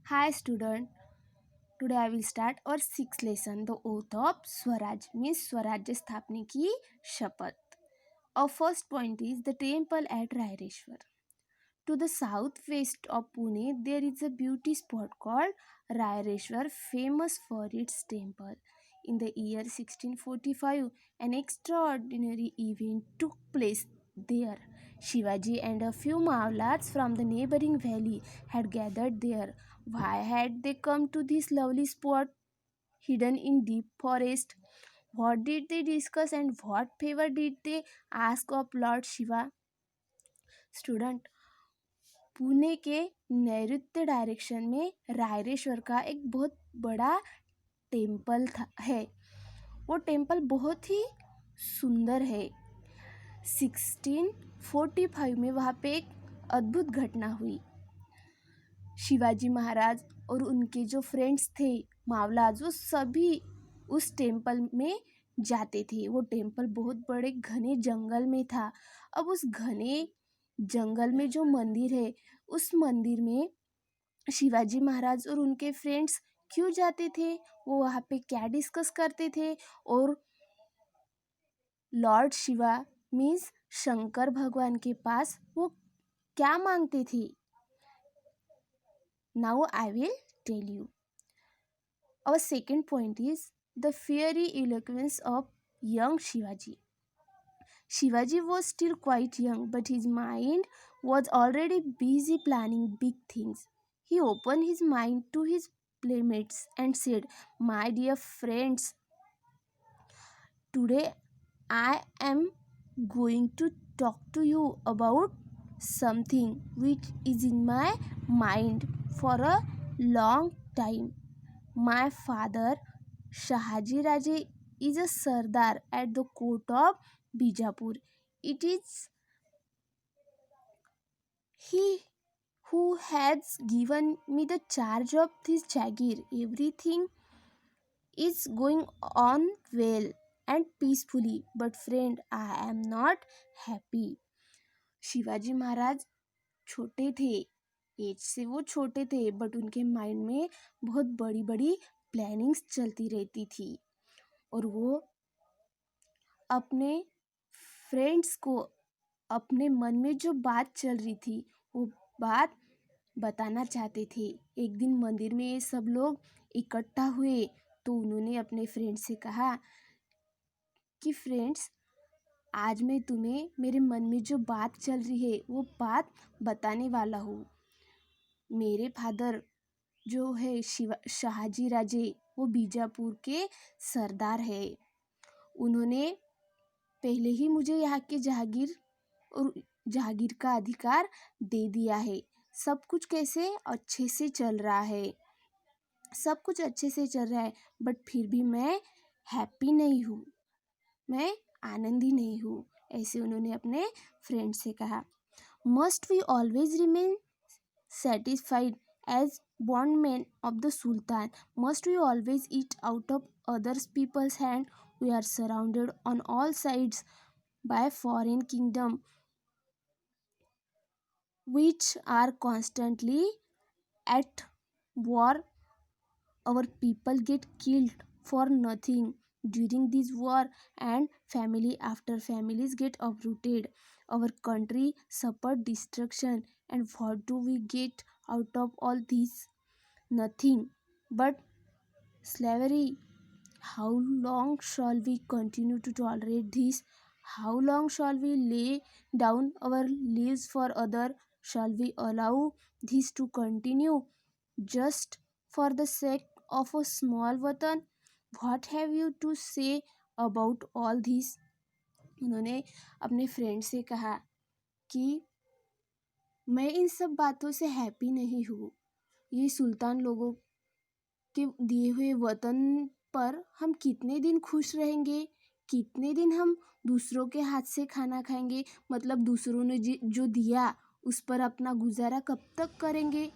Hi student, today I will start our sixth lesson, the oath of Swaraj, means स्वराज्य स्थापने की शपथ. Our first point is the temple at Raireshwar. To the southwest of Pune, there is a beauty spot called Raireshwar, famous for its temple. In the year 1645, an extraordinary event took place there. Shivaji and a few Mawlats from the neighboring valley had gathered there. Why had they come to this lovely spot hidden in deep forest? What did they discuss and what favor did they ask of Lord Shiva? Student, Pune के नैऋत्य direction में रायरेश्वर का एक बहुत बड़ा temple है. वो temple बहुत ही सुंदर है. 1645 में वहाँ पे एक अद्भुत घटना हुई. शिवाजी महाराज और उनके जो फ्रेंड्स थे मावलाज, वो सभी उस टेम्पल में जाते थे. वो टेम्पल बहुत बड़े घने जंगल में था. अब उस घने जंगल में जो मंदिर है, उस मंदिर में शिवाजी महाराज और उनके फ्रेंड्स क्यों जाते थे, वो वहाँ पे क्या डिस्कस करते थे, और लॉर्ड शिवा मीन्स शंकर भगवान के पास वो क्या मांगते थे. Now I will tell you. Our second point is the fiery eloquence of young Shivaji. Shivaji was still quite young, but his mind was already busy planning big things. He opened his mind to his playmates and said, "My dear friends, today I am going to talk to you about something which is in my mind for a long time. My father, Shahaji Raje, is a Sardar at the court of Bijapur. It is he who has given me the charge of this Jagir. Everything is going on well and peacefully, but friend, I am not happy." Shivaji Maharaj छोटे थे, as से वो छोटे थे, but उनके mind में बहुत बड़ी बड़ी प्लानिंग्स चलती रहती थी, और वो अपने फ्रेंड्स को अपने मन में जो बात चल रही थी वो बात बताना चाहते थे. एक दिन मंदिर में ये सब लोग इकट्ठा हुए, तो उन्होंने अपने फ्रेंड्स से कहा कि फ्रेंड्स, आज मैं तुम्हें मेरे मन में जो बात चल रही है वो बात बताने वाला हूँ. मेरे फादर जो है शाहजी राजे, वो बीजापुर के सरदार है. उन्होंने पहले ही मुझे यहाँ के जहागीर और जहागीर का अधिकार दे दिया है. सब कुछ कैसे अच्छे से चल रहा है, सब कुछ अच्छे से चल रहा है, बट फिर भी मैं हैप्पी नहीं हूँ, मैं आनंदी नहीं हूँ. ऐसे उन्होंने अपने फ्रेंड से कहा. Must we always remain satisfied as bondmen of the Sultan? Must we always eat out of other people's hand? We are surrounded on all sides by foreign kingdom which are constantly at war. Our people get killed for nothing during this war, and family after families get uprooted. Our country suffered destruction, and what do we get out of all this? Nothing but slavery. How long shall we continue to tolerate this? How long shall we lay down our lives for other? Shall we allow this to continue just for the sake of a small watan? What have you to say about all this? उन्होंने अपने friend से कहा कि मैं इन सब बातों से happy नहीं हूँ. ये सुल्तान लोगों के दिए हुए वतन पर हम कितने दिन खुश रहेंगे, कितने दिन हम दूसरों के हाथ से खाना खाएंगे, मतलब दूसरों ने जो दिया उस पर अपना गुजारा कब तक करेंगे,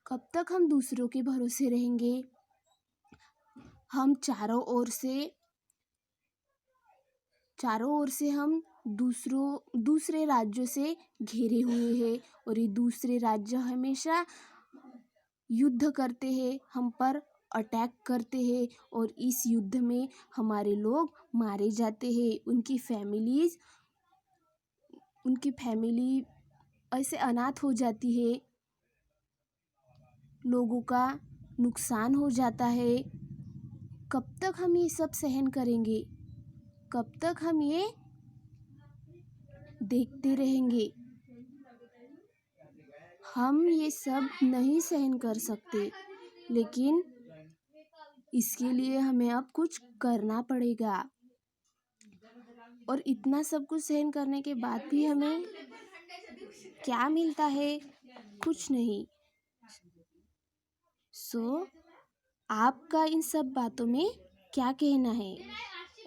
कब तक हम दूसरों के भरोसे रहेंगे. हम चारों ओर से हम दूसरे राज्यों से घेरे हुए हैं, और ये दूसरे राज्य हमेशा युद्ध करते हैं, हम पर अटैक करते हैं और इस युद्ध में हमारे लोग मारे जाते हैं। उनकी फैमिली ऐसे अनाथ हो जाती है, लोगों का नुकसान हो जाता है। कब तक हम ये सब सहन करेंगे? कब तक हम ये देखते रहेंगे? हम ये सब नहीं सहन कर सकते, लेकिन इसके लिए हमें अब कुछ करना पड़ेगा। और इतना सब कुछ सहन करने के बाद भी हमें क्या मिलता है? कुछ नहीं। आपका इन सब बातों में क्या कहना है?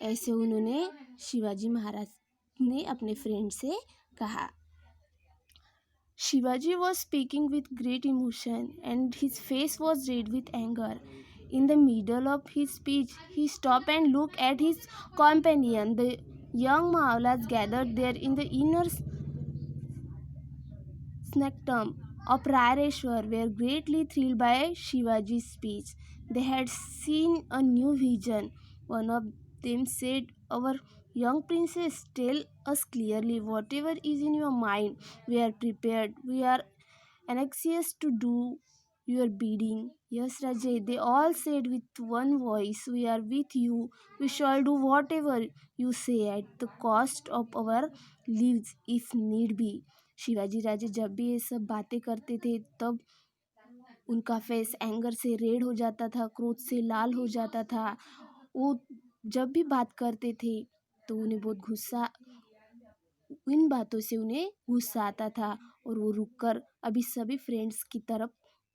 ऐसे उन्होंने शिवाजी महाराज ने अपने फ्रेंड से कहा। Shivaji was speaking with great emotion and his face was red with anger. In the middle of his speech, he stopped and looked at his companion. The young Maolas gathered there in the inner sanctum of Rareshwar were greatly thrilled by Shivaji's speech. They had seen a new vision. One of them said, "Our young princess, tell us clearly whatever is in your mind. We are prepared. We are anxious to do your bidding." "Yes, Rajay," they all said with one voice. "We are with you. We shall do whatever you say at the cost of our lives if need be." Shivaji राजे जब भी ये सब बातें करते थे, तब उनका face anger से रेड हो जाता था, क्रोध से लाल हो जाता था। वो जब भी बात करते थे तो उन्हें बहुत गुस्सा, इन बातों से उन्हें गुस्सा आता था और वो रुककर अभी सभी फ्रेंड्स की तरफ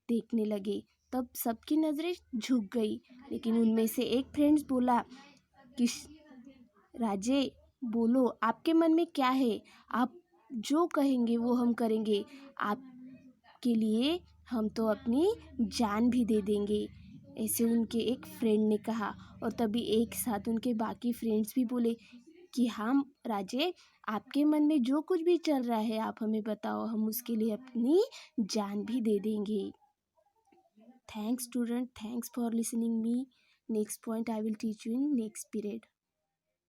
देखने लगे। तब सबकी नज़रें झुक गई, लेकिन उनमें से एक फ्रेंड्स बोला कि राजे बोलो, आपके मन में क्या है? आप जो कहेंगे वो हम करेंगे। आपके लिए हम तो अपनी जान भी दे देंगे। ऐसे उनके एक फ्रेंड ने कहा और तभी एक साथ उनके बाकी फ्रेंड्स भी बोले कि हाँ राजे, आपके मन में जो कुछ भी चल रहा है आप हमें बताओ, हम उसके लिए अपनी जान भी दे देंगे। Thanks student, thanks for listening me. Next point I will teach you in next period.